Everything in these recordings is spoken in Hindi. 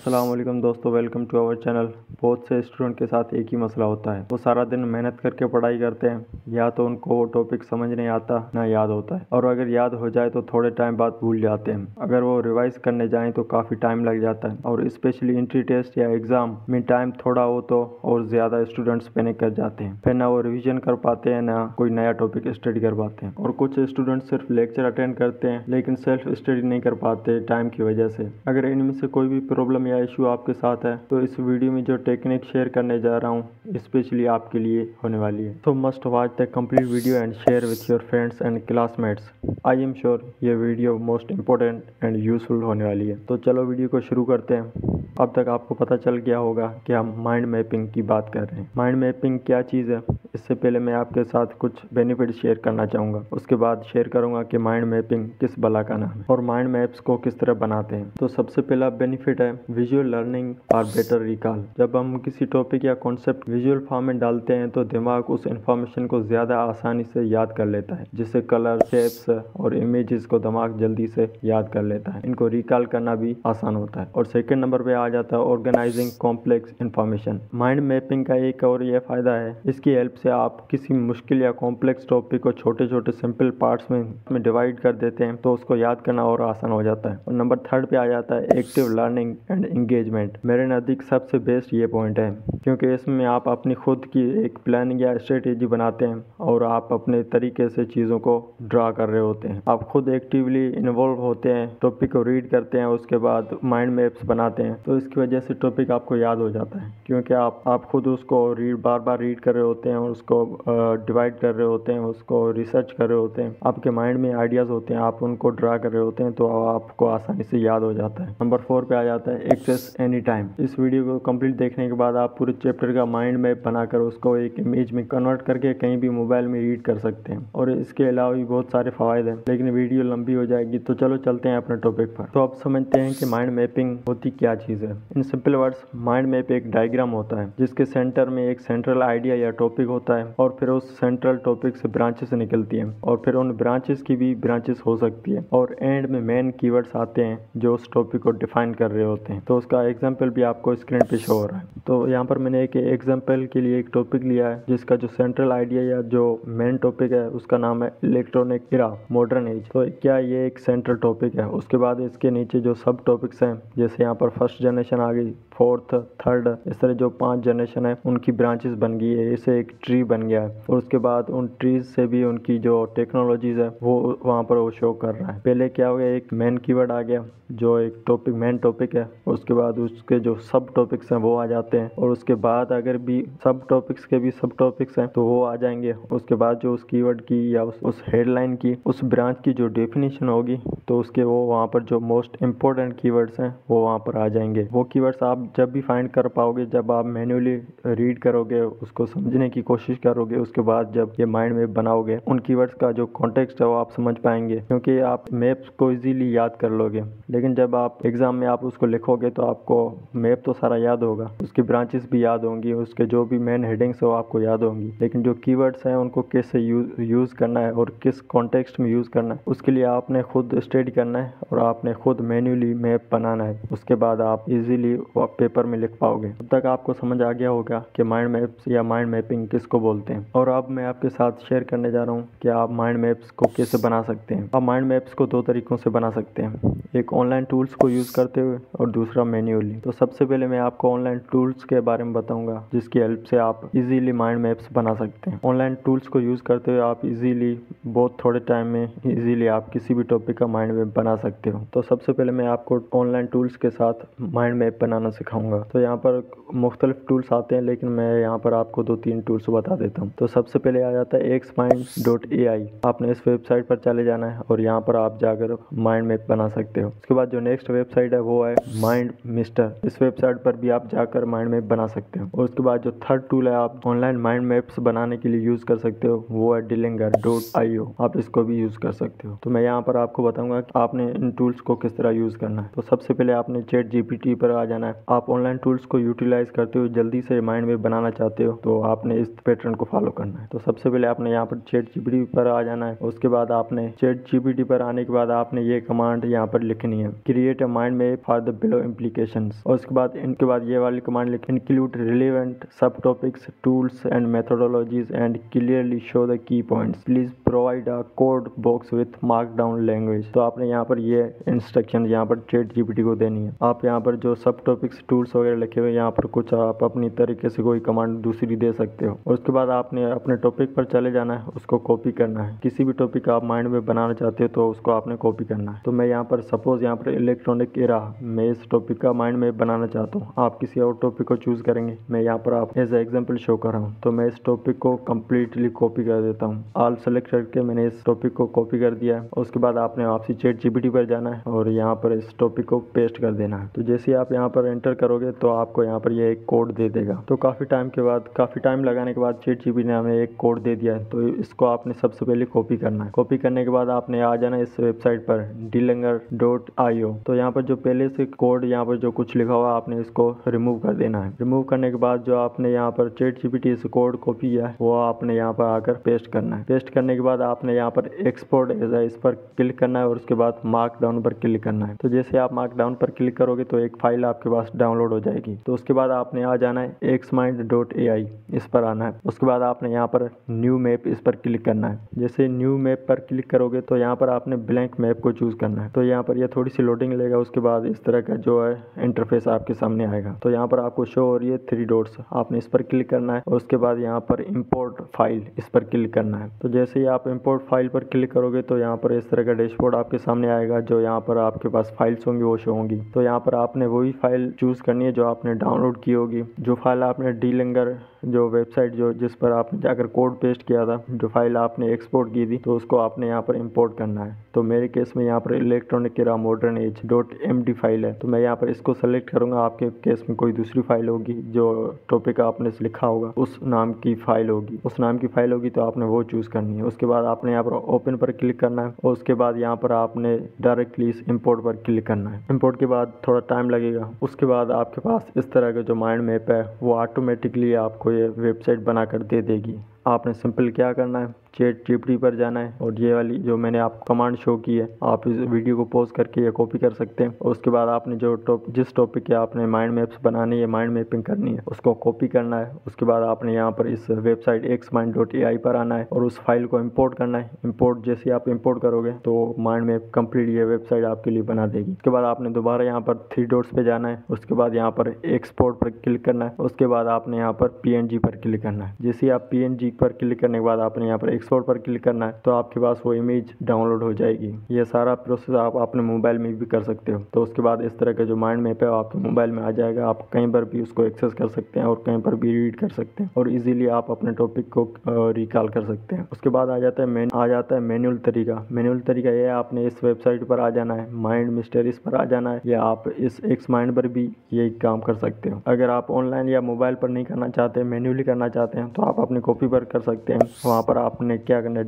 अस्सलाम वालेकुम दोस्तों, वेलकम टू आवर चैनल। बहुत से स्टूडेंट के साथ एक ही मसला होता है। वो सारा दिन मेहनत करके पढ़ाई करते हैं, या तो उनको वो टॉपिक समझ नहीं आता ना याद होता है, और अगर याद हो जाए तो थोड़े टाइम बाद भूल जाते हैं। अगर वो रिवाइज करने जाएं तो काफ़ी टाइम लग जाता है, और स्पेशली एंट्री टेस्ट या एग्ज़ाम में टाइम थोड़ा हो तो और ज़्यादा स्टूडेंट्स पैनिक कर जाते हैं। फिर ना वो रिविजन कर पाते हैं ना कोई नया टॉपिक स्टडी कर पाते हैं। और कुछ स्टूडेंट सिर्फ लेक्चर अटेंड करते हैं लेकिन सेल्फ स्टडी नहीं कर पाते टाइम की वजह से। अगर इनमें से कोई भी प्रॉब्लम या इशू आपके साथ है तो इस वीडियो में जो टेक्निक शेयर करने जा रहा हूँ स्पेशली आपके लिए होने वाली है। तो must watch the complete video and share with your friends and classmates. I am sure ये video most important and useful होने वाली है। तो चलो वीडियो को शुरू करते हैं। अब तक आपको पता चल गया होगा कि हम माइंड मैपिंग की बात कर रहे हैं। माइंड मैपिंग क्या चीज़ है, इससे पहले मैं आपके साथ कुछ बेनिफिट शेयर करना चाहूँगा। उसके बाद शेयर करूँगा कि माइंड मैपिंग किस बला का नाम है और माइंड मैप्स को किस तरह बनाते हैं। तो सबसे पहला बेनिफिट है विजुअल लर्निंग और बेटर रिकॉल। जब हम किसी टॉपिक या कॉन्सेप्ट विजुअल फॉर्म में डालते हैं तो दिमाग उस इंफॉर्मेशन को ज़्यादा आसानी से याद कर लेता है, जिससे कलर, शेप्स और इमेजेस को दिमाग जल्दी से याद कर लेता है। इनको रिकॉल करना भी आसान होता है। और सेकेंड नंबर पे आ जाता है organising complex information. Mind mapping का एक और ये फायदा है, इसकी हेल्प से आप किसी मुश्किल या कॉम्प्लेक्स टॉपिक को छोटे छोटे सिंपल पार्ट्स में डिवाइड कर देते हैं तो उसको याद करना और आसान हो जाता है। और नंबर थर्ड पे आ जाता है एक्टिव लर्निंग एंड एंगेजमेंट। मेरे नज़दीक सबसे बेस्ट ये पॉइंट है, क्योंकि इसमें आप अपनी खुद की एक प्लानिंग या स्ट्रेटेजी बनाते हैं और आप अपने तरीके से चीज़ों को ड्रा कर रहे होते हैं। आप खुद एक्टिवली इन्वॉल्व होते हैं, टॉपिक को रीड करते हैं, उसके बाद माइंड मैप्स बनाते हैं। तो इसकी वजह से टॉपिक आपको याद हो जाता है, क्योंकि आप खुद उसको बार बार रीड कर रहे होते हैं और उसको डिवाइड कर रहे होते हैं, उसको रिसर्च कर रहे होते हैं। आपके माइंड में आइडियाज़ होते हैं, आप उनको ड्रा कर रहे होते हैं, तो आपको आसानी से याद हो जाता है। नंबर 4 पे आ जाता है एक्सेस एनी टाइम। इस वीडियो को कंप्लीट देखने के बाद आप पूरे चैप्टर का माइंड मैप बनाकर उसको एक इमेज में कन्वर्ट करके कहीं भी मोबाइल में रीड कर सकते हैं। और इसके अलावा भी बहुत सारे फ़ायदे हैं, लेकिन वीडियो लंबी हो जाएगी, तो चलो चलते हैं अपने टॉपिक पर। तो अब समझते हैं कि माइंड मैपिंग होती क्या चीज़ है। In simple words, mind map एक डायग्राम होता है जिसके सेंटर में एक सेंट्रल आइडिया या टॉपिक होता है, और फिर उस सेंट्रल टॉपिक से ब्रांचेस निकलती हैं, और फिर उन ब्रांचेस की भी ब्रांचेस हो सकती है, और एंड में मेन कीवर्ड्स आते हैं जो उस टॉपिक को डिफाइन कर रहे होते हैं। तो उसका एग्जांपल भी आपको स्क्रीन पे शो हो रहा है। तो यहाँ पर मैंने एक एग्जांपल के लिए एक टॉपिक लिया है जिसका जो सेंट्रल आइडिया या जो मेन टॉपिक है उसका नाम है इलेक्ट्रॉनिक इरा मॉडर्न एज। तो क्या ये एक सेंट्रल टॉपिक है। उसके बाद इसके नीचे जो सब टॉपिक्स हैं, जैसे यहाँ पर फर्स्ट जनरेशन आ गई, फोर्थ, थर्ड, इस तरह जो 5 जनरेशन है उनकी ब्रांचेस बन गई है, इसे एक ट्री बन गया है। और उसके बाद उन ट्रीज से भी उनकी जो टेक्नोलॉजीज है वो वहाँ पर वो शो कर रहा है। पहले क्या हो गया, एक मेन कीवर्ड आ गया जो एक टॉपिक मेन टॉपिक है, उसके बाद उसके जो सब टॉपिक्स हैं वो आ जाते हैं, और उसके बाद अगर भी सब टॉपिक्स के भी सब टॉपिक्स हैं तो वो आ जाएंगे। उसके बाद जो उस कीवर्ड की या उस हेडलाइन की, उस ब्रांच की जो डेफिनेशन होगी तो उसके वो वहाँ पर जो मोस्ट इम्पोर्टेंट कीवर्ड्स हैं वो वहाँ पर आ जाएंगे। वो कीवर्ड्स आप जब भी फाइंड कर पाओगे जब आप मैन्युअली रीड करोगे, उसको समझने की कोशिश करोगे, उसके बाद जब ये माइंड मैप बनाओगे उन कीवर्ड्स का जो कॉन्टेक्स्ट है वो आप समझ पाएंगे, क्योंकि आप मैप्स को इजीली याद कर लोगे। लेकिन जब आप एग्जाम में आप उसको लिखोगे तो आपको मैप तो सारा याद होगा, उसकी ब्रांचेस भी याद होंगी, उसके जो भी मेन हेडिंग्स है वो आपको याद होंगी, लेकिन जो कीवर्ड्स हैं उनको कैसे यूज़ करना है और किस कॉन्टेक्स्ट में यूज़ करना है उसके लिए आपने खुद स्टडी करना है और आपने खुद मैन्युअली मैप बनाना है। उसके बाद आप इजीली पेपर में लिख पाओगे। अब तक आपको समझ आ गया होगा कि माइंड मैप्स या माइंड मैपिंग किसको बोलते हैं। और अब मैं आपके साथ शेयर करने जा रहा हूँ कि आप माइंड मैप्स को कैसे बना सकते हैं। आप माइंड मैप्स को 2 तरीकों से बना सकते हैं, एक ऑनलाइन टूल्स को यूज़ करते हुए और दूसरा मैन्युअली। तो सबसे पहले मैं आपको ऑनलाइन टूल्स के बारे में बताऊंगा जिसकी हेल्प से आप इजीली माइंड मैप्स बना सकते हैं। ऑनलाइन टूल्स को यूज़ करते हुए आप इजीली बहुत थोड़े टाइम में इजीली आप किसी भी टॉपिक का माइंड मैप बना सकते हो। तो सबसे पहले मैं आपको ऑनलाइन टूल्स के साथ माइंड मैप बनाना सिखाऊंगा। तो यहाँ पर मुख्तलिफ टूल्स आते हैं, लेकिन मैं यहाँ पर आपको 2-3 टूल्स बता देता हूँ। तो सबसे पहले आ जाता है xmind.ai। आपने इस वेबसाइट पर चले जाना है और यहाँ पर आप जाकर माइंड मैप बना सकते हो। उसके बाद जो नेक्स्ट वेबसाइट है वो है माइंड मिस्टर। इस वेबसाइट पर भी आप जाकर माइंड मैप बना सकते हो। और उसके बाद जो थर्ड टूल है आप ऑनलाइन माइंड मैप्स बनाने के लिए यूज़ कर सकते हो वो है Dillinger.io। आप इसको भी यूज़ कर सकते हो। तो मैं यहाँ पर आपको बताऊंगा कि आपने इन टूल्स को किस तरह यूज़ करना है। तो सबसे पहले आपने ChatGPT पर आ जाना है। आप ऑनलाइन टूल्स को यूटिलाइज करते हुए जल्दी से माइंड मैप बनाना चाहते हो तो आपने इस पैटर्न को फॉलो करना है। तो सबसे पहले आपने यहाँ पर ChatGPT पर आ जाना है। उसके बाद आपने ChatGPT पर आने के बाद आपने ये कमांड यहाँ पर लिखनी है, create a mind map for the implications। और उसके बाद इनके बाद ये वाली कमांड लिख include relevant subtopics, tools and methodologies and clearly show the key points। Please provide a code box with markdown language। तो आपने यहाँ पर ये इंस्ट्रक्शन यहाँ पर चैट जीपीटी को देनी है। आप यहाँ पर जो सब टॉपिक्स टूल्स वगैरह लिखे हुए यहाँ पर कुछ आप अपनी तरीके से कोई कमांड दूसरी दे सकते हो। और उसके बाद आपने अपने टॉपिक पर चले जाना है, उसको कॉपी करना है। किसी भी टॉपिक आप माइंड में बनाना चाहते हो तो उसको आपने कॉपी करना है। तो मैं यहाँ पर सपोज यहाँ पर इलेक्ट्रॉनिक एरा, मैं इस टॉपिक का माइंड में बनाना चाहता हूँ। आप किसी और टॉपिक को चूज करेंगे। मैं यहाँ पर आप एज एग्जाम्पल शो कर रहा हूँ। तो मैं इस टॉपिक को कम्प्लीटली कॉपी कर देता हूँ। ऑल सेलेक्ट करके मैंने इस टॉपिक को कॉपी कर दिया है। उसके बाद आपने वापसी चैट जीपीटी पर जाना है और यहाँ पर इस टॉपिक को पेस्ट कर देना है। तो जैसे आप यहाँ पर एंटर करोगे तो आपको यहाँ पर ये एक कोड दे देगा। तो काफ़ी टाइम लगाने के बाद चैट जीपीटी ने हमें एक कोड दे दिया है। तो इसको आपने सबसे पहले कॉपी करना है। कॉपी करने के बाद आपने आ जाना इस वेबसाइट पर dlinger.io। तो यहाँ पर जो पहले से कोड यहाँ पर जो कुछ लिखा हुआ आपने इसको रिमूव कर देना है। रिमूव करने के बाद जो आपने यहाँ पर चैट जीपीटी से कोड कॉपी किया है वो आपने यहाँ पर आकर पेस्ट करना है। पेस्ट करने के बाद आपने यहाँ पर एक्सपोर्ट एज इस पर क्लिक करना है और उसके बाद मार्कडाउन पर क्लिक करना है। तो जैसे आप मार्कडाउन पर क्लिक करोगे तो एक फाइल आपके पास डाउनलोड हो जाएगी। तो उसके बाद आपने आ जाना है xmind.ai, इस पर आना है। उसके बाद आपने यहाँ पर न्यू मैप, इस पर क्लिक करना है। जैसे न्यू मैप पर क्लिक करोगे तो यहाँ पर आपने ब्लैंक मैप को चूज करना है। तो यहाँ पर यह थोड़ी सी लोडिंग लेगा। उसके बाद इस तरह का जो है इंटरफेस आपके सामने आएगा। तो यहाँ पर आपको शो हो रही है 3 डॉट्स, आपने इस पर क्लिक करना है और उसके बाद यहाँ पर इंपोर्ट फाइल, इस पर क्लिक करना है। तो जैसे ही आप इंपोर्ट फाइल पर क्लिक करोगे तो यहाँ पर इस तरह का डैशबोर्ड आपके सामने आएगा। जो यहाँ पर आपके पास फाइल्स होंगी वो शो होंगी। तो यहाँ पर आपने वही फाइल चूज करनी है जो आपने डाउनलोड की होगी। जो फाइल आपने डीलिंगर जो वेबसाइट जो जिस पर आपने जाकर कोड पेस्ट किया था, जो फाइल आपने एक्सपोर्ट की थी, तो उसको आपने यहाँ पर इंपोर्ट करना है। तो मेरे केस में यहाँ पर electronic era modern age .md file है। तो मैं यहाँ पर इसको सेलेक्ट करूँगा। आपके केस में कोई दूसरी फाइल होगी जो टॉपिक आपने लिखा होगा उस नाम की फाइल होगी, तो आपने वो चूज करनी है। उसके बाद आपने यहाँ पर ओपन पर क्लिक करना है और उसके बाद यहाँ पर आपने डायरेक्टली इस इंपोर्ट पर क्लिक करना है। इंपोर्ट के बाद थोड़ा टाइम लगेगा। उसके बाद आपके पास इस तरह का जो माइंड मैप है वो ऑटोमेटिकली आपको ये वेबसाइट बनाकर दे देगी। आपने सिंपल क्या करना है, चैट जीपीटी पर जाना है और ये वाली जो मैंने आपको कमांड शो की है, आप इस वीडियो को पॉज करके ये कॉपी कर सकते हैं। और उसके बाद आपने जो जिस टॉपिक के आपने माइंड मैप्स बनानी है, माइंड मैपिंग करनी है, उसको कॉपी करना है। उसके बाद आपने यहाँ पर इस वेबसाइट xmind.ai पर आना है और उस फाइल को इम्पोर्ट करना है। इम्पोर्ट जैसे आप इम्पोर्ट करोगे तो माइंड मैप कंप्लीट ये वेबसाइट आपके लिए बना देगी। उसके बाद आपने दोबारा यहाँ पर 3 डॉट्स पे जाना है। उसके बाद यहाँ पर एक्सपोर्ट पर क्लिक करना है। उसके बाद आपने यहाँ पर png पर क्लिक करना है। जैसे आप png पर क्लिक करने के बाद आपने यहाँ पर एक्सपोर्ट पर क्लिक करना है तो आपके पास वो इमेज डाउनलोड हो जाएगी। ये सारा प्रोसेस आप अपने मोबाइल में भी कर सकते हो। तो उसके बाद इस तरह का जो माइंड मैप है आपके मोबाइल में आ जाएगा। आप कहीं पर भी उसको एक्सेस कर सकते हैं और कहीं पर भी रीड कर सकते हैं और इजीली आप अपने टॉपिक को रिकॉल कर सकते हैं। उसके बाद आ जाता है मैनुअल तरीका। ये आपने इस वेबसाइट पर आ जाना है, माइंड मिस्टरीज पर आ जाना है, या आप इस xmind पर भी यही काम कर सकते हो। अगर आप ऑनलाइन या मोबाइल पर नहीं करना चाहते, मैन्युअली करना चाहते हैं, तो आप अपने कॉपी पर कर सकते हैं। वहाँ पर आपने क्या करना है,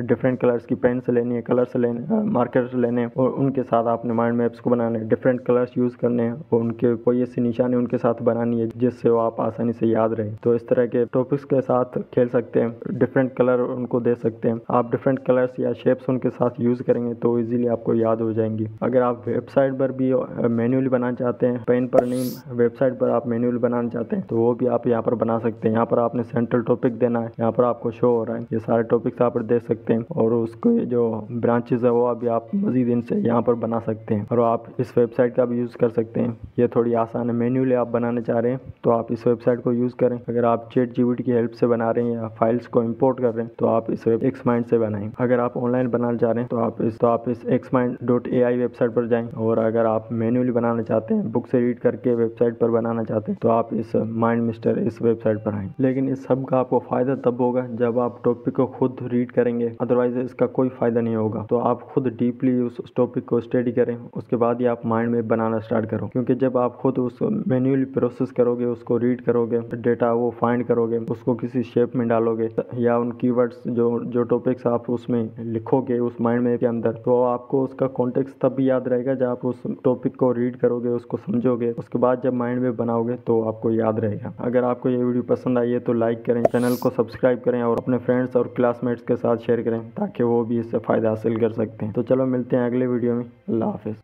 डिफरेंट कलर्स की पेन्स लेनी है, कलर्स लेने, मार्कर्स लेने हैं और उनके साथ आपने माइंड मैप्स को बनाना है। डिफरेंट कलर्स यूज़ करने हैं और उनके कोई ऐसी निशानी उनके साथ बनानी है जिससे वो आप आसानी से याद रहे। तो इस तरह के टॉपिक्स के साथ खेल सकते हैं, डिफरेंट कलर उनको दे सकते हैं। आप डिफरेंट कलर्स या शेप्स उनके साथ यूज़ करेंगे तो इजीली आपको याद हो जाएंगी। अगर आप वेबसाइट पर भी मैन्युअली बनाना चाहते हैं, पेन पर नहीं, वेबसाइट पर आप मैन्युअली बनाना चाहते हैं, तो वो भी आप यहाँ पर बना सकते हैं। यहाँ पर आपने सेंट्रल टॉपिक देना है, यहाँ पर आपको शो हो रहा है, ये सारे टॉपिक्स आप देख सकते हैं और उसको जो ब्रांचेस है वो अभी आप मजीद इनसे यहाँ पर बना सकते हैं और आप इस वेबसाइट का भी यूज़ कर सकते हैं। ये थोड़ी आसान है। मैन्युअली आप बनाने चाह रहे हैं तो आप इस वेबसाइट को यूज़ करें। अगर आप चैट जीपीटी की हेल्प से बना रहे हैं या फाइल्स को इंपोर्ट कर रहे हैं तो आप इस xmind से बनाएं। अगर आप ऑनलाइन बनाना चाह रहे हैं तो आप इस xmind.ai वेबसाइट पर जाएं और अगर आप मैन्युअली बनाना चाहते हैं, बुक से रीड करके वेबसाइट पर बनाना चाहते हैं, तो आप इस माइंड मिस्टर इस वेबसाइट पर आएँ। लेकिन इस सब का आपको फ़ायदा तब होगा जब आप टॉपिक को खुद रीड करेंगे, अदरवाइज इसका कोई फ़ायदा नहीं होगा। तो आप खुद डीपली उस टॉपिक को स्टडी करें, उसके बाद ही आप माइंड मैप बनाना स्टार्ट करो। क्योंकि जब आप खुद उस मैन्युअली प्रोसेस करोगे, उसको रीड करोगे, डेटा वो फाइंड करोगे, उसको किसी शेप में डालोगे या उन कीवर्ड्स जो टॉपिक्स आप उसमें लिखोगे उस माइंड मैप के अंदर, तो आपको उसका कॉन्टेक्स्ट तब भी याद रहेगा जब आप उस टॉपिक को रीड करोगे, उसको समझोगे, उसके बाद जब माइंड मैप बनाओगे तो आपको याद रहेगा। अगर आपको ये वीडियो पसंद आई है तो लाइक करें, चैनल को सब्सक्राइब करें और अपने फ्रेंड्स और क्लासमेट्स के साथ शेयर करें ताकि वो भी इससे फ़ायदा हासिल कर सकते हैं। तो चलो मिलते हैं अगले वीडियो में। अल्लाह हाफिज़।